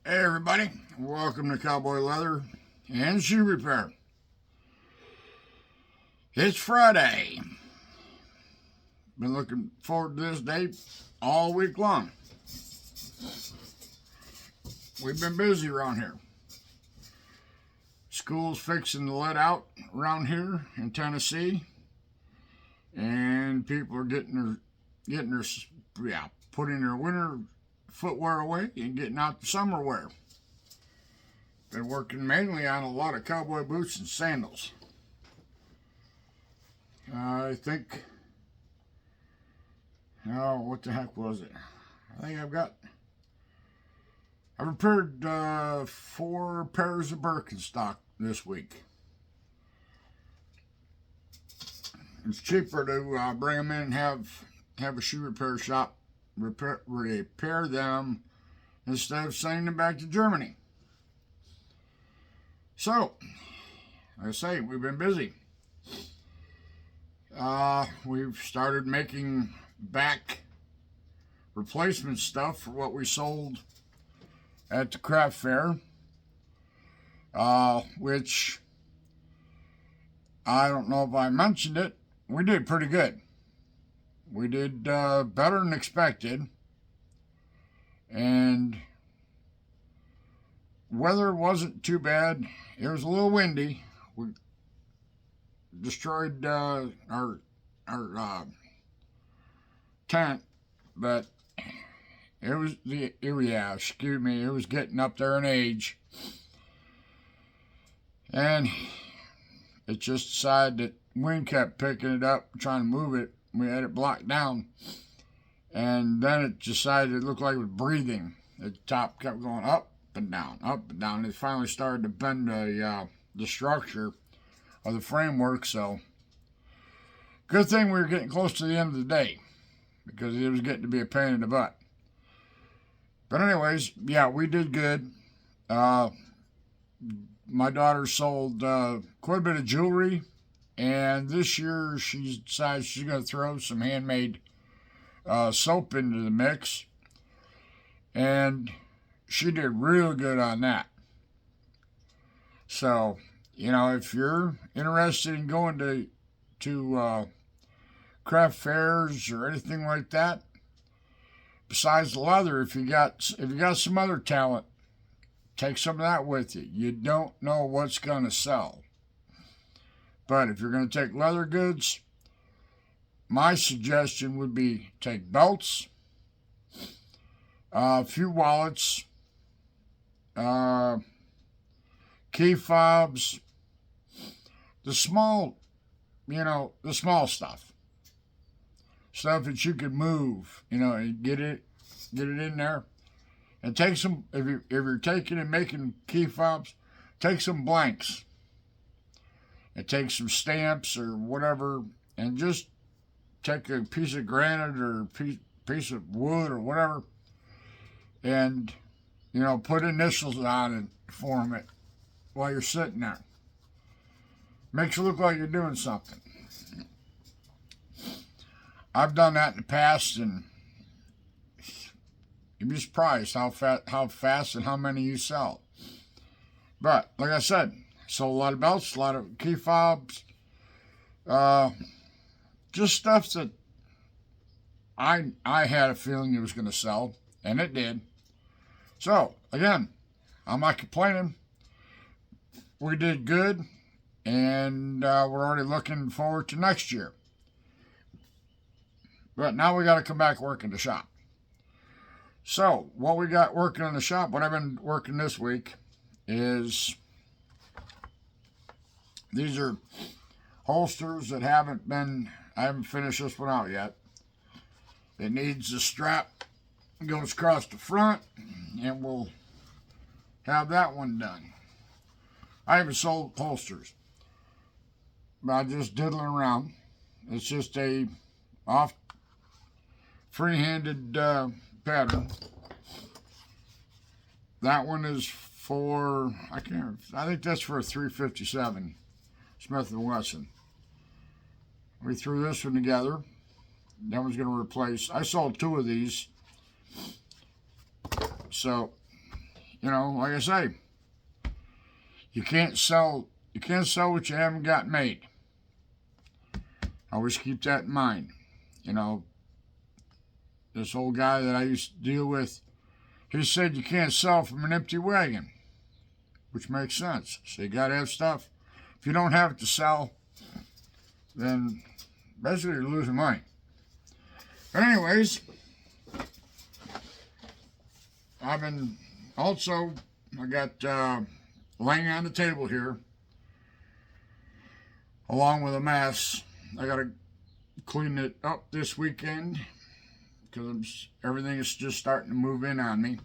Hey everybody, welcome to Cowboy Leather and Shoe Repair. It's Friday. Been looking forward to this day all week long. We've been busy around here. School's fixing to let out around here in Tennessee, and people are getting their putting their winter footwear away and getting out the summer wear. Been working mainly on a lot of cowboy boots and sandals. I think, oh, what the heck was it? I think I repaired 4 pairs of Birkenstock this week. It's cheaper to bring them in and have a shoe repair shop repair them instead of sending them back to Germany. So, like I say, we've been busy. We've started making back replacement stuff for what we sold at the craft fair, which I don't know if I mentioned it. We did pretty good. We did better than expected, and weather wasn't too bad. It was a little windy. We destroyed our tent, but it was it was getting up there in age, and it just decided that wind kept picking it up, trying to move it. We had it blocked down, and then it decided it looked like it was breathing. The top kept going up and down, up and down. It finally started to bend the structure of the framework. So, good thing we were getting close to the end of the day, because it was getting to be a pain in the butt. But anyways, yeah, we did good. My daughter sold quite a bit of jewelry, and this year she decides she's going to throw some handmade soap into the mix, and she did real good on that. So, if you're interested in going to craft fairs or anything like that, besides the leather, if you got some other talent, take some of that with you. You don't know what's going to sell. But if you're going to take leather goods, my suggestion would be take belts, a few wallets, key fobs, the small stuff that you can move, and get it in there. And take some, if you're taking and making key fobs, take some blanks. And take some stamps or whatever, and just take a piece of granite or a piece of wood or whatever, and, put initials on it, form it while you're sitting there. Makes it look like you're doing something. I've done that in the past, and you'd be surprised how fast and how many you sell. But, like I said, sold a lot of belts, a lot of key fobs, just stuff that I had a feeling it was going to sell, and it did. So, again, I'm not complaining. We did good, and we're already looking forward to next year. But now we got to come back and work in the shop. So, what we got working in the shop, what I've been working this week is... These are holsters that I haven't finished this one out yet. It needs a strap, goes across the front, and we'll have that one done. I haven't sold holsters, but I'm just diddling around. It's just a free-handed pattern. That one is for, I think that's for a 357. Smith & Wesson. We threw this one together. That one's going to replace. I sold 2 of these. So, like I say, you can't sell what you haven't got made. Always keep that in mind. This old guy that I used to deal with, he said you can't sell from an empty wagon, which makes sense. So you got to have stuff. If you don't have it to sell, then basically you're losing money. But anyways, I got laying on the table here, along with a mess. I got to clean it up this weekend because everything is just starting to move in on me.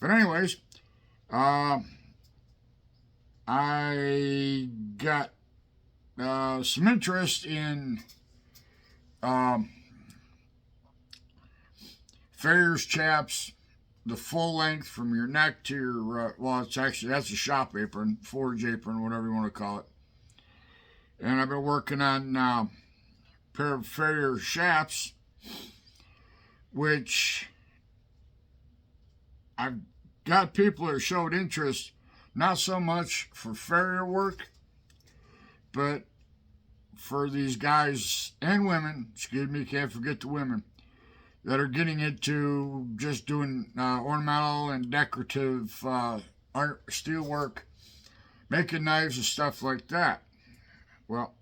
But anyways, I got some interest in Farrier's chaps, the full length from your neck to your, that's a shop apron, forage apron, whatever you want to call it. And I've been working on a pair of Farrier chaps, which I've got people that showed interest, not so much for Farrier work, but for these guys and women, can't forget the women, that are getting into just doing ornamental and decorative art, steel work, making knives and stuff like that. Well,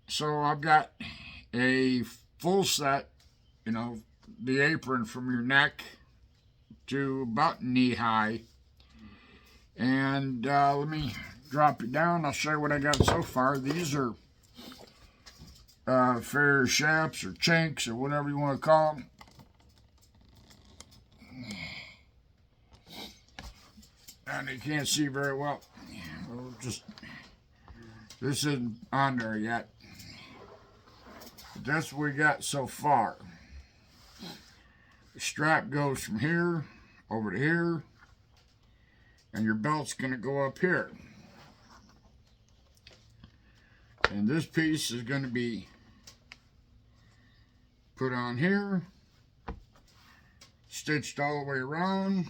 so I've got a full set, the apron from your neck to about knee high. And let me drop it down. I'll show you what I got so far. These are Farrier chaps or chinks or whatever you want to call them. And you can't see very well. This isn't on there yet. But that's what we got so far. The strap goes from here over to here, and your belt's going to go up here. And this piece is going to be put on here, stitched all the way around.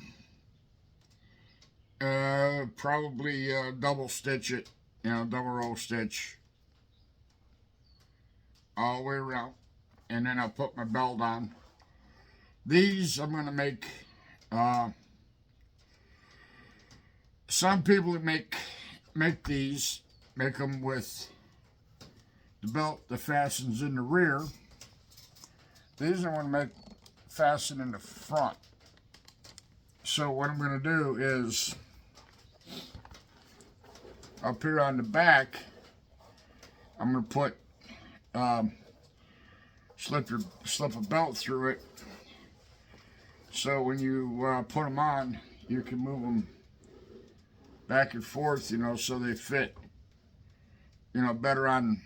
Probably double stitch it, double row stitch all the way around. And then I'll put my belt on. These I'm going to make, some people that make these, make them with the belt that fastens in the rear. These I want to make fasten in the front. So what I'm going to do is, up here on the back, I'm going to put slip a belt through it, so when you put them on, you can move them back and forth, so they fit, better on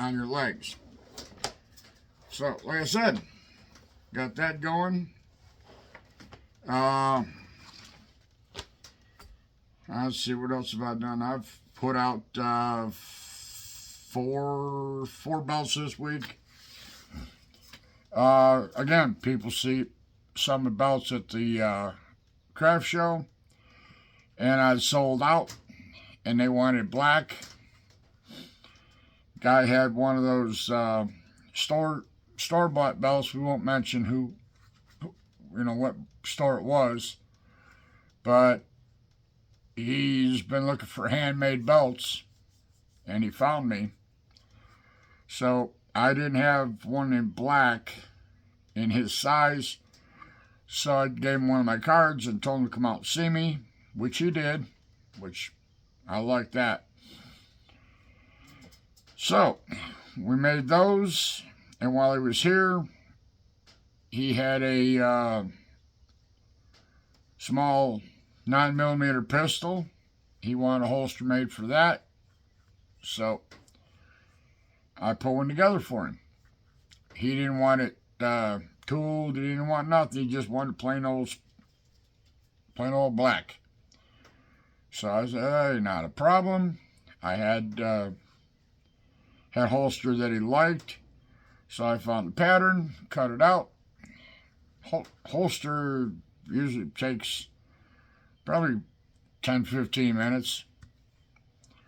your legs. So like I said, got that going. Let's see, what else have I done? I've put out four belts this week. Again, people see some of the belts at the craft show, and I sold out, and they wanted black. Guy had one of those store-bought belts. We won't mention what store it was, but he's been looking for handmade belts, and he found me. So I didn't have one in black in his size, so I gave him one of my cards and told him to come out and see me, which he did, which I like that. So we made those, and while he was here, he had a small 9mm pistol. He wanted a holster made for that, so I put one together for him. He didn't want it tooled. He didn't want nothing. He just wanted plain old black. So I said, hey, not a problem. I had a holster that he liked, so I found the pattern, cut it out, holster usually takes probably 10-15 minutes.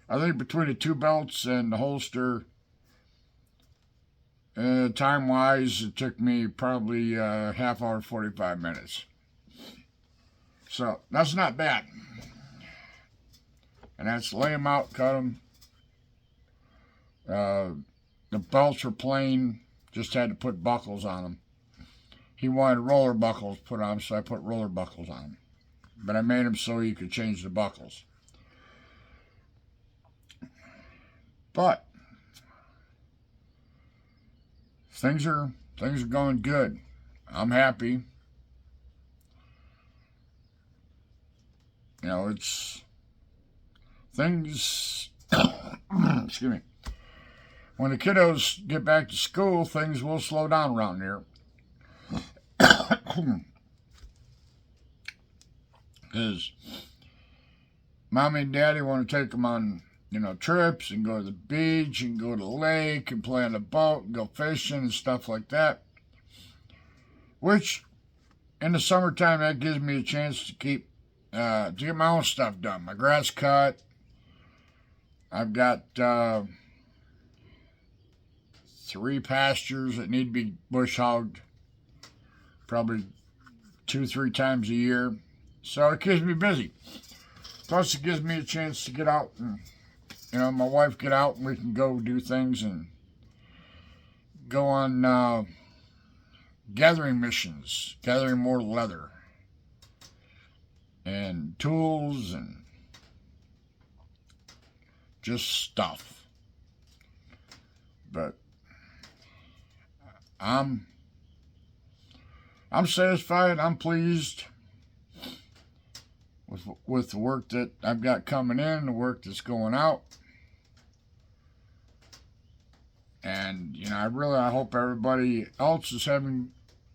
I think between the two belts and the holster, time-wise, it took me probably half hour, 45 minutes. So that's not bad. And that's lay them out, cut them. The belts were plain, just had to put buckles on them. He wanted roller buckles put on them, so I put roller buckles on them. But I made them so you could change the buckles. But things are going good. I'm happy. You know, it's things. Excuse me. When the kiddos get back to school, things will slow down around here. Because mommy and daddy want to take them on, trips and go to the beach and go to the lake and play on the boat and go fishing and stuff like that. Which, in the summertime, that gives me a chance to get my own stuff done. My grass cut. I've got 3 pastures that need to be bush hogged, probably 2-3 times a year. So it keeps me busy. Plus, it gives me a chance to get out and, my wife get out and we can go do things and go on gathering missions, gathering more leather and tools and just stuff. But I'm satisfied. I'm pleased with the work that I've got coming in, the work that's going out. And, I hope everybody else is having,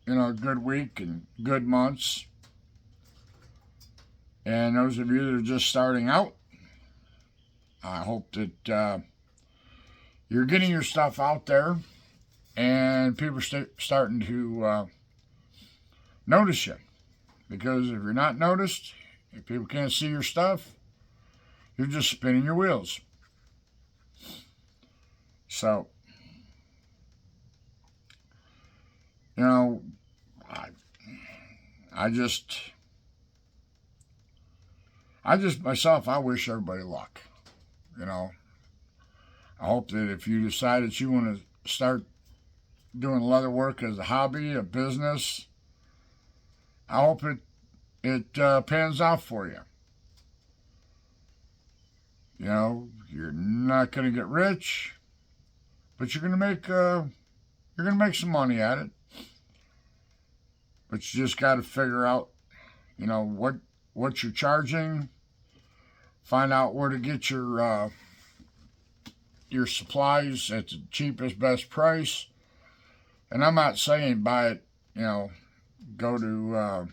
a good week and good months. And those of you that are just starting out, I hope that you're getting your stuff out there and people are starting to notice you. Because if you're not noticed, if people can't see your stuff, you're just spinning your wheels. So, I just myself, I wish everybody luck. I hope that if you decide that you want to start doing leather work as a hobby, a business, I hope it pans out for you. You're not going to get rich, but you're going to make some money at it. But you just got to figure out, what you're charging. Find out where to get your supplies at the cheapest, best price. And I'm not saying buy it, go to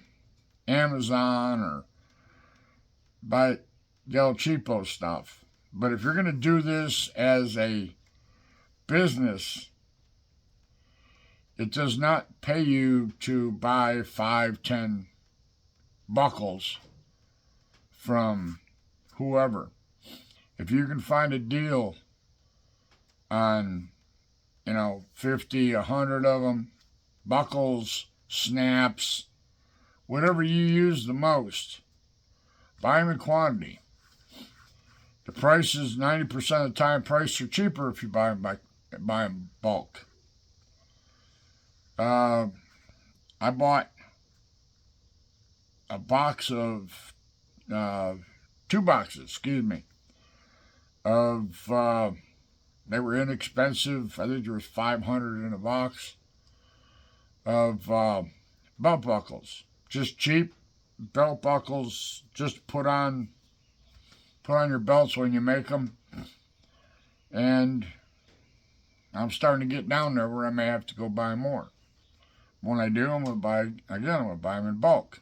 Amazon or buy the El Cheapo stuff. But if you're going to do this as a business, it does not pay you to buy 5-10 buckles from whoever. If you can find a deal on, 50, 100 of them, buckles, snaps, whatever you use the most, buy them in quantity. The prices, 90% of the time, prices are cheaper if you buy them bulk. I bought a box of, 2 boxes, of, they were inexpensive. I think there was 500 in a box of belt buckles. Just cheap belt buckles, just put on your belts when you make them. And I'm starting to get down there where I may have to go buy more. When I do, I'm going to buy them in bulk.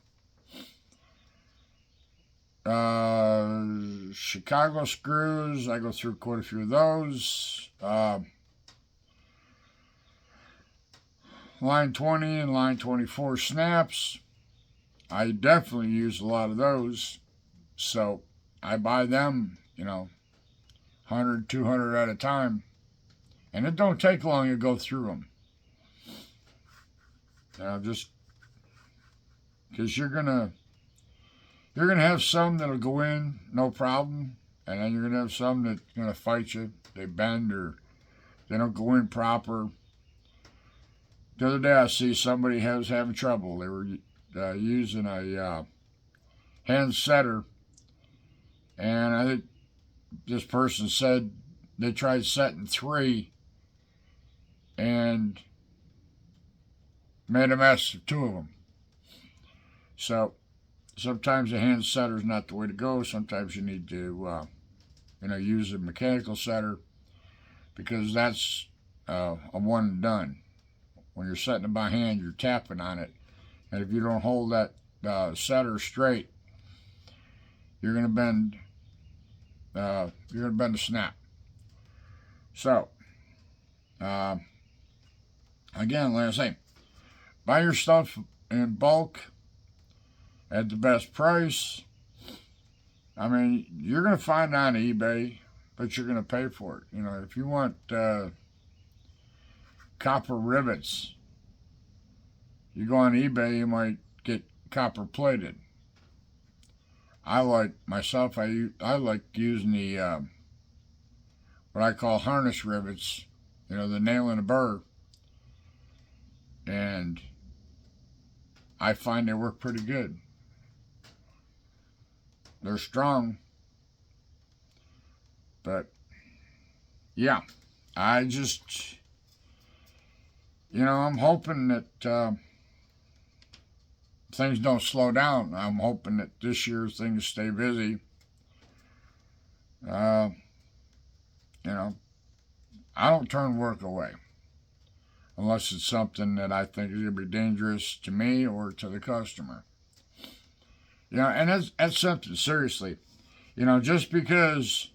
Chicago screws, I go through quite a few of those. line 20 and line 24 snaps. I definitely use a lot of those. So I buy them, 100, 200 at a time. And it don't take long to go through them. Just because you're gonna have some that'll go in no problem, and then you're gonna have some that's gonna fight you. They bend or they don't go in proper. The other day I see somebody was having trouble. They were using a hand setter, and I think this person said they tried setting 3 and made a mess of 2 of them. So sometimes a hand setter is not the way to go. Sometimes you need to use a mechanical setter, because that's a one and done. When you're setting it by hand, you're tapping on it, and if you don't hold that setter straight, you're going to bend. You're going to bend a snap. So, again, like I say, buy your stuff in bulk at the best price. I mean, you're going to find it on eBay, but you're going to pay for it. If you want copper rivets, you go on eBay, you might get copper plated. I like using the what I call harness rivets, the nail in a burr, and I find they work pretty good. They're strong, but yeah, I just, I'm hoping that things don't slow down. I'm hoping that this year things stay busy. I don't turn work away unless it's something that I think is going to be dangerous to me or to the customer. And that's something, seriously. Just because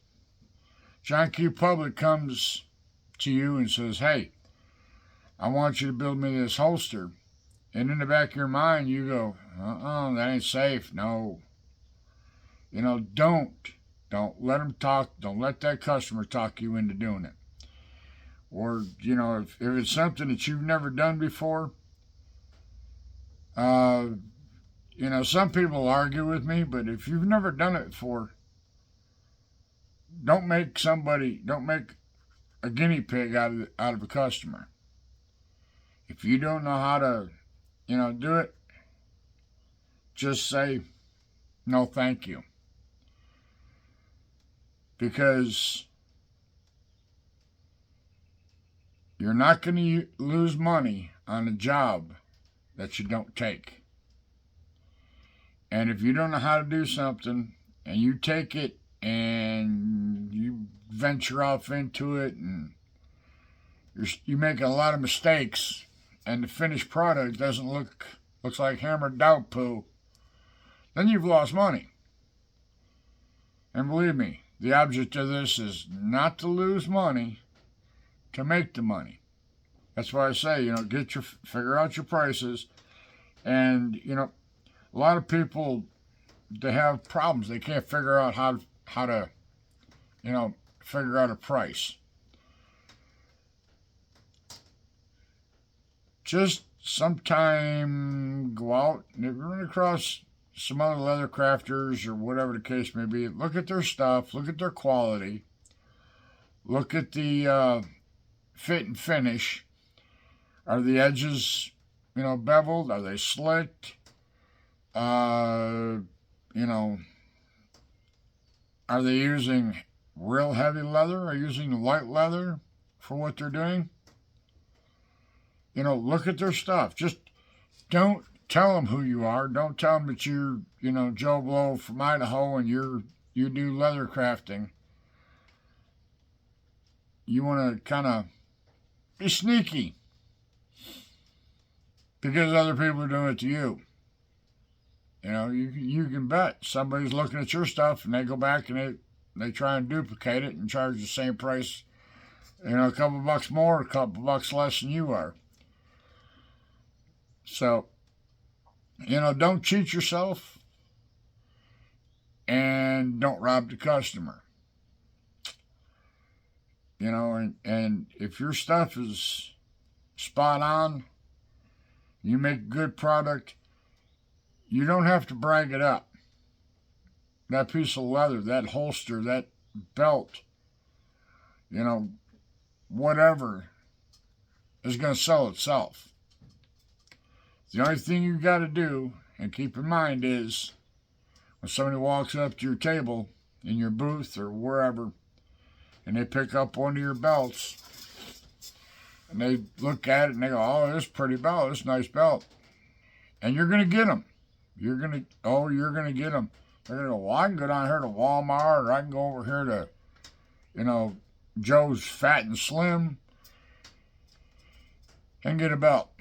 John Q. Public comes to you and says, hey, I want you to build me this holster, and in the back of your mind you go, that ain't safe. No. Don't let them talk. Don't let that customer talk you into doing it. Or, if it's something that you've never done before, some people argue with me, but if you've never done it before, don't make a guinea pig out of a customer. If you don't know how to, do it, just say, no, thank you. Because you're not going to lose money on a job that you don't take. And if you don't know how to do something and you take it and you venture off into it and you make a lot of mistakes and the finished product looks like hammered dog poo, then you've lost money. And believe me, the object of this is not to lose money, to make the money. That's why I say, figure out your prices. And, a lot of people, they have problems. They can't figure out how to, figure out a price. Just sometime go out, and if you run across some other leather crafters or whatever the case may be, look at their stuff, look at their quality, look at the fit and finish. Are the edges, beveled? Are they slicked? Are they using real heavy leather or using light leather for what they're doing? Look at their stuff. Just don't tell them who you are. Don't tell them that you're, Joe Blow from Idaho and you do leather crafting. You want to kind of be sneaky because other people are doing it to you. You can bet somebody's looking at your stuff and they go back and they try and duplicate it and charge the same price, a couple bucks more, a couple bucks less than you are. So, don't cheat yourself and don't rob the customer. And if your stuff is spot on, you make a good product, you don't have to brag it up. That piece of leather, that holster, that belt, whatever, is going to sell itself. The only thing you got to do and keep in mind is when somebody walks up to your table in your booth or wherever and they pick up one of your belts and they look at it and they go, oh, this pretty belt, this nice belt. And you're going to get them. You're going to get them. They're going to go, well, I can go down here to Walmart or I can go over here to, Joe's Fat and Slim and get a belt.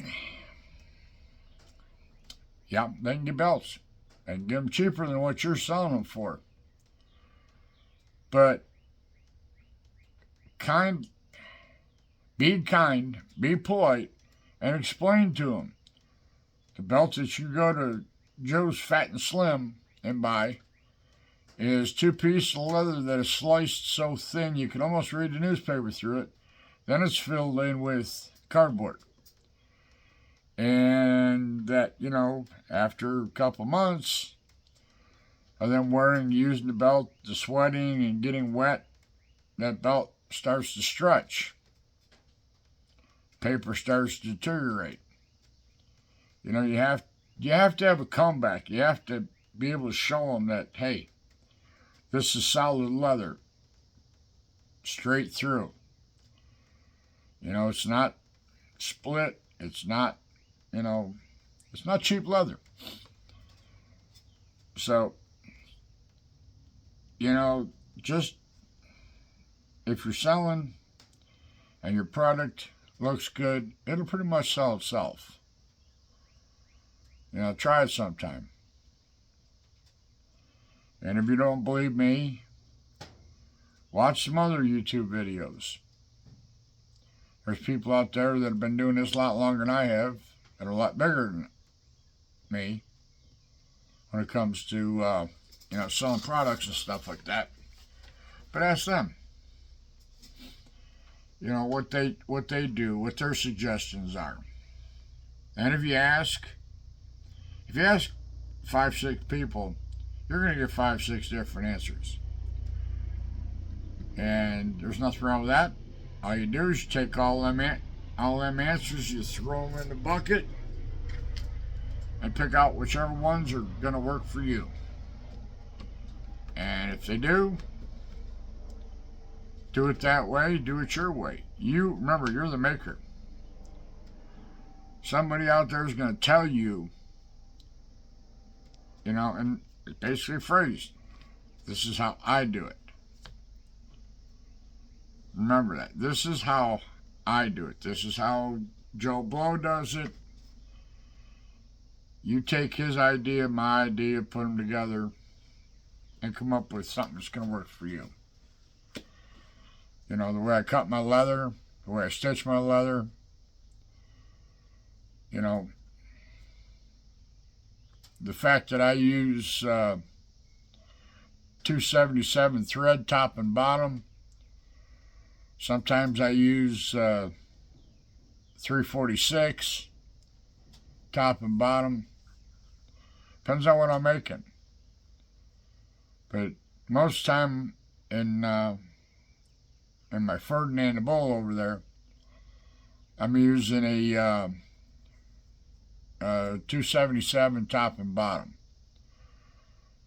Yeah, they can get belts. They can get them cheaper than what you're selling them for. But be kind, be polite, and explain to them. The belt that you go to Joe's Fat and Slim and buy is 2 pieces of leather that is sliced so thin you can almost read the newspaper through it. Then it's filled in with cardboard. And that, after a couple months of them using the belt, the sweating and getting wet, that belt starts to stretch. Paper starts to deteriorate. You have to have a comeback. You have to be able to show them that, hey, this is solid leather, straight through. It's not split. It's not, it's not cheap leather. So, just if you're selling and your product looks good, it'll pretty much sell itself. Try it sometime. And if you don't believe me, watch some other YouTube videos. There's people out there that have been doing this a lot longer than I have, that are a lot bigger than me when it comes to, selling products and stuff like that. But ask them, what they do, what their suggestions are. And if you ask 5, 6 people, you're going to get 5, 6 different answers. And there's nothing wrong with that. All you do is you take all them answers, you throw them in the bucket, and pick out whichever ones are going to work for you. And if they do it that way, do it your way. Remember, you're the maker. Somebody out there is going to tell you, and it's basically phrased, this is how I do it. Remember that. This is how I do it. This is how Joe Blow does it. You take his idea, my idea, put them together, and come up with something that's going to work for you. The way I cut my leather, the way I stitch my leather, the fact that I use 277 thread top and bottom. Sometimes I use 346 top and bottom. Depends on what I'm making. But most time in my Ferdinand the Bull over there, I'm using a 277 top and bottom.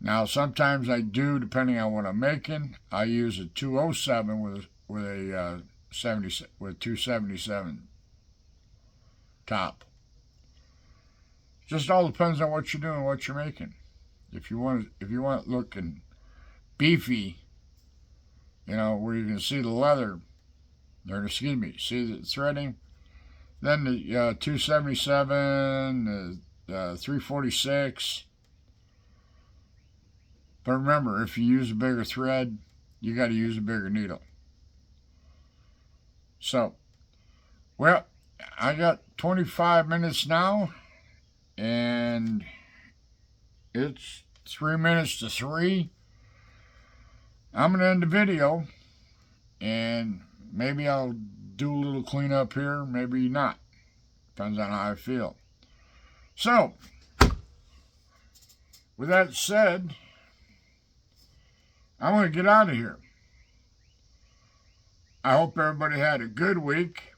Now sometimes I do, depending on what I'm making, I use a 207 with a 277 top. Just all depends on what you're doing, what you're making. If you want it looking beefy, where you can see the leather, see the threading, then the 277, the 346. But remember, if you use a bigger thread, you got to use a bigger needle. So, well, I got 25 minutes now, And it's 3 minutes to 3. I'm going to end the video, and maybe I'll do a little cleanup here, maybe not. Depends on how I feel. So, with that said, I'm going to get out of here. I hope everybody had a good week.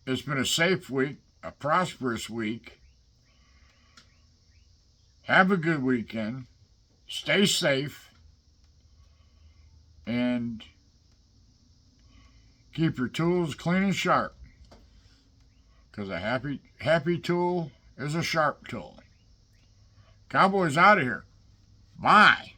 It's been a safe week, a prosperous week. Have a good weekend. Stay safe. And keep your tools clean and sharp. Because a happy tool is a sharp tool. Cowboys out of here. Bye.